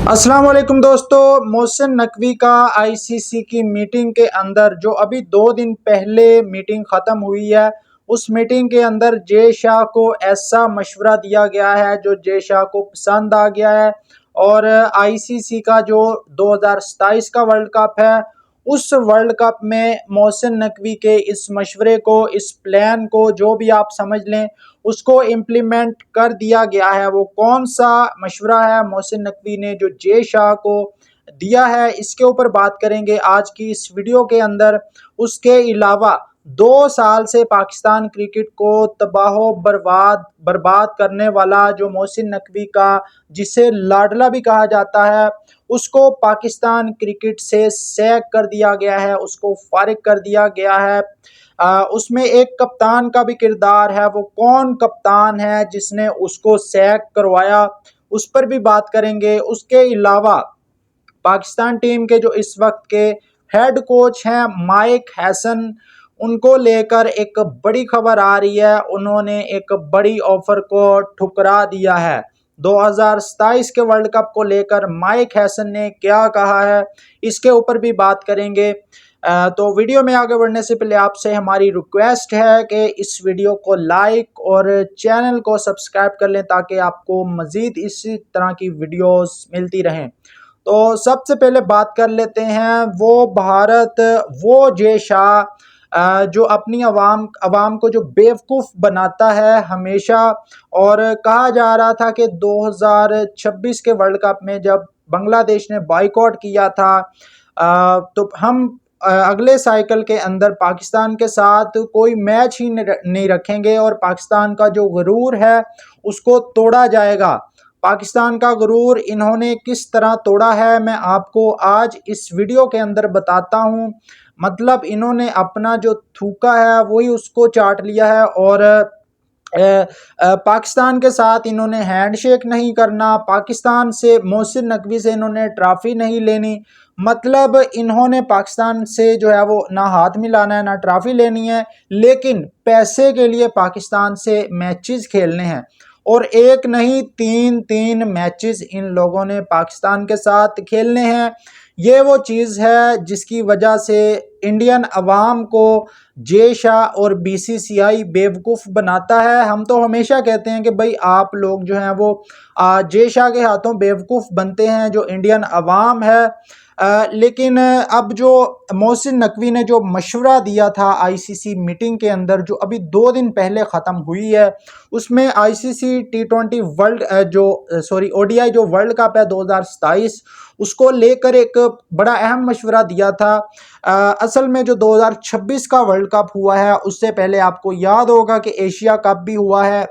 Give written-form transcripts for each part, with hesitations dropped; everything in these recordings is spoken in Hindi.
अस्सलाम वालेकुम दोस्तों। मोहसिन नकवी का आईसीसी की मीटिंग के अंदर जो अभी 2 दिन पहले मीटिंग ख़त्म हुई है, उस मीटिंग के अंदर जय शाह को ऐसा मशवरा दिया गया है जो जय शाह को पसंद आ गया है। और आईसीसी का जो 2027 का वर्ल्ड कप है, उस वर्ल्ड कप में मोहसिन नकवी के इस मशवरे को, इस प्लान को, जो भी आप समझ लें, उसको इम्प्लीमेंट कर दिया गया है। वो कौन सा मशवरा है मोहसिन नकवी ने जो जय शाह को दिया है, इसके ऊपर बात करेंगे आज की इस वीडियो के अंदर। उसके अलावा 2 साल से पाकिस्तान क्रिकेट को तबाहो बर्बाद बर्बाद करने वाला जो मोहसिन नकवी का, जिसे लाडला भी कहा जाता है, उसको पाकिस्तान क्रिकेट से सैक कर दिया गया है, उसको फारिग कर दिया गया है। उसमें एक कप्तान का भी किरदार है। वो कौन कप्तान है जिसने उसको सैक करवाया, उस पर भी बात करेंगे। उसके अलावा पाकिस्तान टीम के जो इस वक्त के हेड कोच हैं माइक हैसन, उनको लेकर एक बड़ी खबर आ रही है। उन्होंने एक बड़ी ऑफर को ठुकरा दिया है। 2027 के वर्ल्ड कप को लेकर माइक हैसन ने क्या कहा है, इसके ऊपर भी बात करेंगे। तो वीडियो में आगे बढ़ने से पहले आपसे हमारी रिक्वेस्ट है कि इस वीडियो को लाइक और चैनल को सब्सक्राइब कर लें ताकि आपको मज़ीद इसी तरह की वीडियोस मिलती रहें। तो सबसे पहले बात कर लेते हैं वो भारत, वो जय शाह जो अपनी अवाम को जो बेवकूफ़ बनाता है हमेशा। और कहा जा रहा था कि 2026 के वर्ल्ड कप में जब बांग्लादेश ने बाइकआउट किया था, तो हम अगले साइकिल के अंदर पाकिस्तान के साथ कोई मैच ही नहीं रखेंगे और पाकिस्तान का जो गुरूर है उसको तोड़ा जाएगा। पाकिस्तान का गुरूर इन्होंने किस तरह तोड़ा है, मैं आपको आज इस वीडियो के अंदर बताता हूँ। मतलब इन्होंने अपना जो थूका है वही उसको चाट लिया है। और पाकिस्तान के साथ इन्होंने हैंडशेक नहीं करना, पाकिस्तान से, मोहसिन नकवी से इन्होंने ट्रॉफी नहीं लेनी। मतलब इन्होंने पाकिस्तान से जो है वो ना हाथ मिलाना है ना ट्रॉफी लेनी है, लेकिन पैसे के लिए पाकिस्तान से मैचेस खेलने हैं। और एक नहीं, तीन तीन मैचेस इन लोगों ने पाकिस्तान के साथ खेलने हैं। ये वो चीज़ है जिसकी वजह से इंडियन अवाम को जय शाह और बीसीसीआई बेवकूफ़ बनाता है। हम तो हमेशा कहते हैं कि भाई आप लोग जो हैं वो जय शाह के हाथों बेवकूफ़ बनते हैं, जो इंडियन अवाम है। लेकिन अब जो मोहसिन नकवी ने जो मशवरा दिया था आईसीसी मीटिंग के अंदर, जो अभी 2 दिन पहले ख़त्म हुई है, उसमें आईसीसी T20 वर्ल्ड ओडीआई जो वर्ल्ड कप है 2027, उसको लेकर एक बड़ा अहम मशवरा दिया था। असल में जो 2026 का वर्ल्ड कप हुआ है, उससे पहले आपको याद होगा कि एशिया कप भी हुआ है।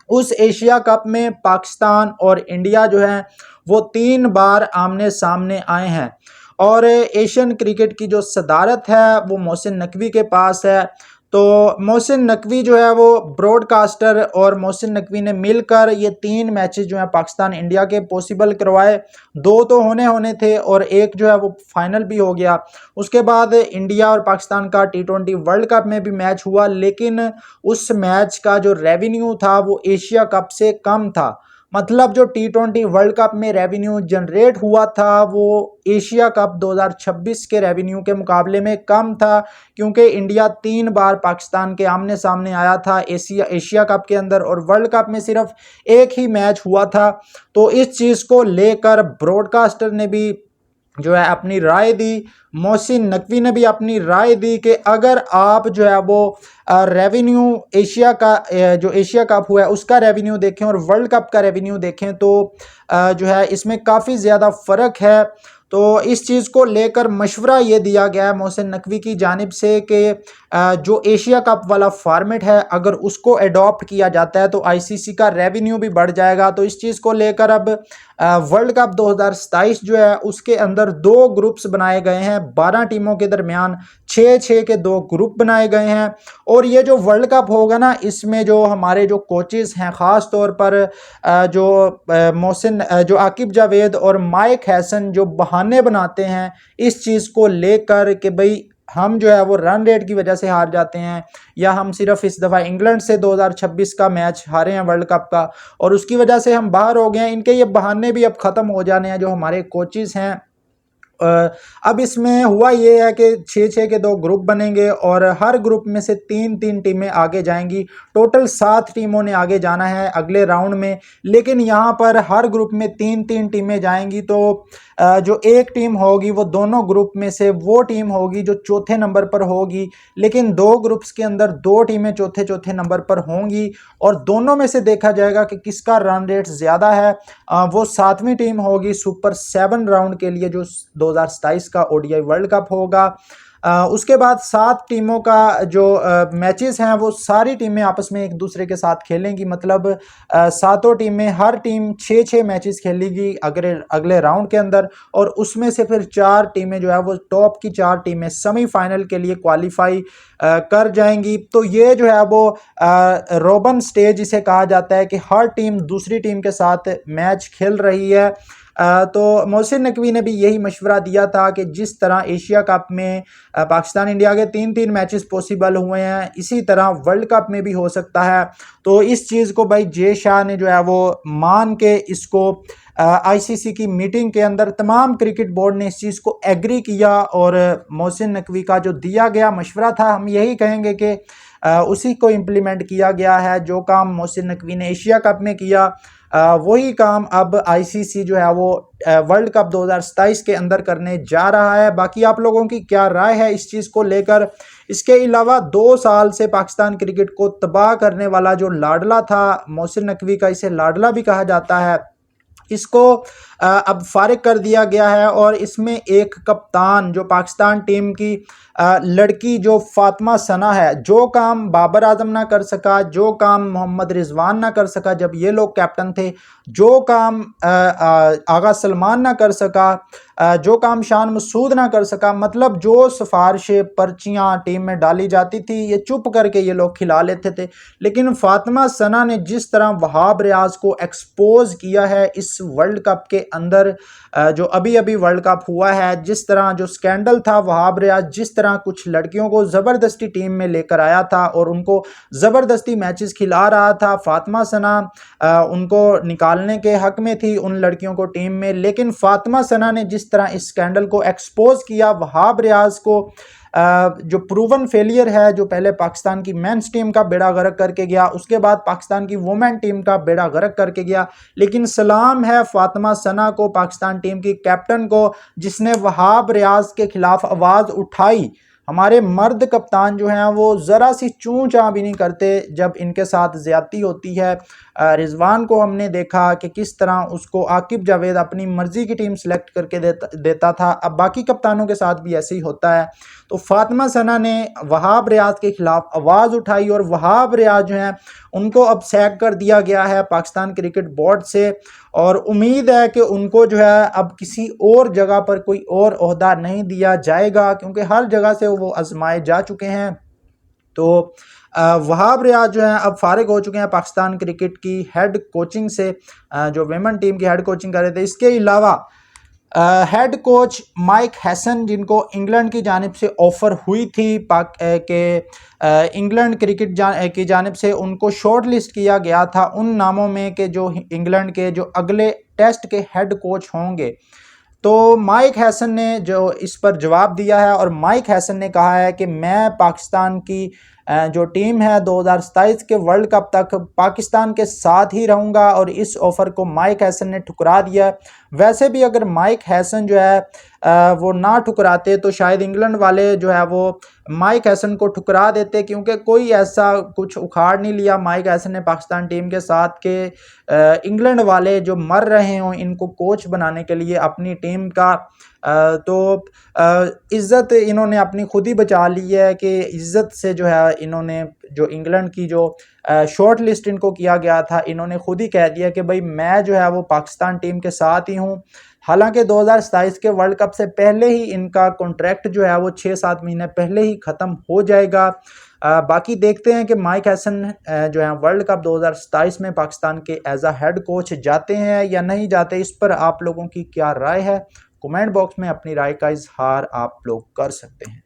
उस एशिया कप में पाकिस्तान और इंडिया जो है वो 3 बार आमने सामने आए हैं। और एशियन क्रिकेट की जो सदारत है वो मोहसिन नकवी के पास है। तो मोहसिन नकवी जो है वो ब्रॉडकास्टर और मोहसिन नकवी ने मिलकर ये 3 मैचेस जो है पाकिस्तान इंडिया के पॉसिबल करवाए। 2 तो होने थे और एक जो है वो फाइनल भी हो गया। उसके बाद इंडिया और पाकिस्तान का T20 वर्ल्ड कप में भी मैच हुआ, लेकिन उस मैच का जो रेवेन्यू था वो एशिया कप से कम था। मतलब जो T20 वर्ल्ड कप में रेवेन्यू जनरेट हुआ था वो एशिया कप 2026 के रेवेन्यू के मुकाबले में कम था, क्योंकि इंडिया 3 बार पाकिस्तान के आमने सामने आया था एशिया कप के अंदर, और वर्ल्ड कप में सिर्फ एक ही मैच हुआ था। तो इस चीज़ को लेकर ब्रॉडकास्टर ने भी जो है अपनी राय दी, मोहसिन नकवी ने भी अपनी राय दी कि अगर आप जो है वो रेवेन्यू एशिया का जो एशिया कप हुआ है उसका रेवेन्यू देखें और वर्ल्ड कप का रेवेन्यू देखें तो जो है इसमें काफ़ी ज़्यादा फ़र्क है। तो इस चीज़ को लेकर मशवरा ये दिया गया है मोहसिन नकवी की जानिब से कि जो एशिया कप वाला फॉर्मेट है अगर उसको अडॉप्ट किया जाता है तो आईसीसी का रेवेन्यू भी बढ़ जाएगा। तो इस चीज़ को लेकर अब वर्ल्ड कप 2027 जो है उसके अंदर 2 ग्रुप्स बनाए गए हैं। 12 टीमों के दरमियान 6-6 के 2 ग्रुप बनाए गए हैं। और ये जो वर्ल्ड कप होगा ना, इसमें जो हमारे जो कोचेस हैं, ख़ास तौर पर जो मोहसिन जो आकिब जावेद और माइक हैसन जो बहाने बनाते हैं इस चीज़ को लेकर कि भाई हम जो है वो रन रेट की वजह से हार जाते हैं, या हम सिर्फ इस दफ़ा इंग्लैंड से 2026 का मैच हारे हैं वर्ल्ड कप का और उसकी वजह से हम बाहर हो गए हैं। इनके ये बहाने भी अब ख़त्म हो जाने हैं जो हमारे कोचेज़ हैं। अब इसमें हुआ ये है कि 6-6 के 2 ग्रुप बनेंगे और हर ग्रुप में से 3-3 टीमें आगे जाएंगी। टोटल 7 टीमों ने आगे जाना है अगले राउंड में, लेकिन यहाँ पर हर ग्रुप में 3-3 टीमें जाएंगी। तो जो एक टीम होगी वो दोनों ग्रुप में से वो टीम होगी जो चौथे नंबर पर होगी, लेकिन 2 ग्रुप्स के अंदर 2 टीमें चौथे चौथे नंबर पर होंगी और दोनों में से देखा जाएगा कि किसका रन रेट ज़्यादा है। वो 7वीं टीम होगी सुपर 7 राउंड के लिए जो 2027 का ओडीआई वर्ल्ड कप होगा। उसके बाद 7 टीमों का जो मैचेस हैं वो सारी टीमें आपस में एक दूसरे के साथ खेलेंगी, मतलब सातों टीमें हर टीम 6-6 मैचेस खेलेगी अगले अगले राउंड के अंदर और उसमें से फिर 4 टीमें जो है वो टॉप की 4 टीमें सेमीफाइनल के लिए क्वालिफाई कर जाएंगी। तो ये जो है वो रोबन स्टेज इसे कहा जाता है कि हर टीम दूसरी टीम के साथ मैच खेल रही है। तो मोहसिन नकवी ने भी यही मशवरा दिया था कि जिस तरह एशिया कप में पाकिस्तान इंडिया के 3-3 मैचेस पॉसिबल हुए हैं, इसी तरह वर्ल्ड कप में भी हो सकता है। तो इस चीज़ को भाई जे शाह ने जो है वो मान के इसको आईसीसी की मीटिंग के अंदर तमाम क्रिकेट बोर्ड ने इस चीज़ को एग्री किया और मोहसिन नकवी का जो दिया गया मशवरा था, हम यही कहेंगे कि उसी को इम्प्लीमेंट किया गया है। जो काम मोहसिन नकवी ने एशिया कप में किया वही काम अब आईसीसी जो है वो वर्ल्ड कप 2027 के अंदर करने जा रहा है। बाकी आप लोगों की क्या राय है इस चीज़ को लेकर? इसके अलावा 2 साल से पाकिस्तान क्रिकेट को तबाह करने वाला जो लाडला था मोहसिन नकवी का, इसे लाडला भी कहा जाता है, इसको अब फारिग कर दिया गया है और इसमें एक कप्तान जो पाकिस्तान टीम की लड़की जो फातिमा सना है, जो काम बाबर आजम ना कर सका, जो काम मोहम्मद रिजवान ना कर सका जब ये लोग कैप्टन थे, जो काम आगा सलमान ना कर सका, जो काम शान मसूद ना कर सका, मतलब जो सिफारिशें पर्चियाँ टीम में डाली जाती थी ये चुप करके ये लोग खिला लेते थे। लेकिन फातिमा सना ने जिस तरह वहाब रियाज को एक्सपोज किया है इस वर्ल्ड कप के अंदर, जो अभी अभी वर्ल्ड कप हुआ है, जिस तरह जो स्कैंडल था, वहाब रियाज जिस तरह कुछ लड़कियों को ज़बरदस्ती टीम में लेकर आया था और उनको ज़बरदस्ती मैचेस खिला रहा था, फातिमा सना उनको निकालने के हक में थी उन लड़कियों को टीम में, लेकिन फातिमा सना ने जिस तरह इस स्कैंडल को एक्सपोज किया, वहाब रियाज को जो प्रूवन फेलियर है, जो पहले पाकिस्तान की मेंस टीम का बेड़ा गर्क करके गया, उसके बाद पाकिस्तान की वुमेन टीम का बेड़ा गर्क करके गया, लेकिन सलाम है फातिमा सना को, पाकिस्तान टीम की कैप्टन को, जिसने वहाब रियाज के खिलाफ आवाज़ उठाई। हमारे मर्द कप्तान जो हैं वो ज़रा सी चूं चां भी नहीं करते जब इनके साथ ज़्यादती होती है। रिजवान को हमने देखा कि किस तरह उसको आकिब जावेद अपनी मर्ज़ी की टीम सेलेक्ट करके देता था, अब बाकी कप्तानों के साथ भी ऐसे ही होता है। तो फातिमा सना ने वहाब रियाज के खिलाफ आवाज़ उठाई और वहाब रियाज जो हैं उनको अब सैक कर दिया गया है पाकिस्तान क्रिकेट बोर्ड से, और उम्मीद है कि उनको जो है अब किसी और जगह पर कोई और ओहदा नहीं दिया जाएगा, क्योंकि हर जगह से वो आजमाए जा चुके हैं। तो वहाब रियाज जो हैं अब फारिग हो चुके हैं पाकिस्तान क्रिकेट की हेड कोचिंग से, जो वेमेन टीम की हेड कोचिंग कर रहे थे। इसके अलावा हेड कोच माइक हैसन, जिनको इंग्लैंड की जानिब से ऑफ़र हुई थी के इंग्लैंड क्रिकेट की जानिब से उनको शॉर्ट लिस्ट किया गया था उन नामों में कि जो इंग्लैंड के जो अगले टेस्ट के हेड कोच होंगे। तो माइक हैसन ने जो इस पर जवाब दिया है और माइक हैसन ने कहा है कि मैं पाकिस्तान की जो टीम है 2027 के वर्ल्ड कप तक पाकिस्तान के साथ ही रहूँगा, और इस ऑफ़र को माइक हैसन ने ठुकरा दिया। वैसे भी अगर माइक हैसन जो है वो ना ठुकराते तो शायद इंग्लैंड वाले जो है वो माइक हैसन को ठुकरा देते, क्योंकि कोई ऐसा कुछ उखाड़ नहीं लिया माइक हैसन ने पाकिस्तान टीम के साथ के इंग्लैंड वाले जो मर रहे हों इनको कोच बनाने के लिए अपनी टीम का। तो इज़्ज़त इन्होंने अपनी खुद ही बचा ली है कि इज़्ज़त से जो है इन्होंने जो इंग्लैंड की जो शॉर्ट लिस्ट इनको किया गया था, इन्होंने खुद ही कह दिया कि भाई मैं जो है वो पाकिस्तान टीम के साथ ही हूँ। हालांकि 2027 के वर्ल्ड कप से पहले ही इनका कॉन्ट्रैक्ट जो है वो 6-7 महीने पहले ही ख़त्म हो जाएगा। बाकी देखते हैं कि माइक हैसन जो है वर्ल्ड कप 2027 में पाकिस्तान के एज अ हेड कोच जाते हैं या नहीं जाते। इस पर आप लोगों की क्या राय है? कमेंट बॉक्स में अपनी राय का इजहार आप लोग कर सकते हैं।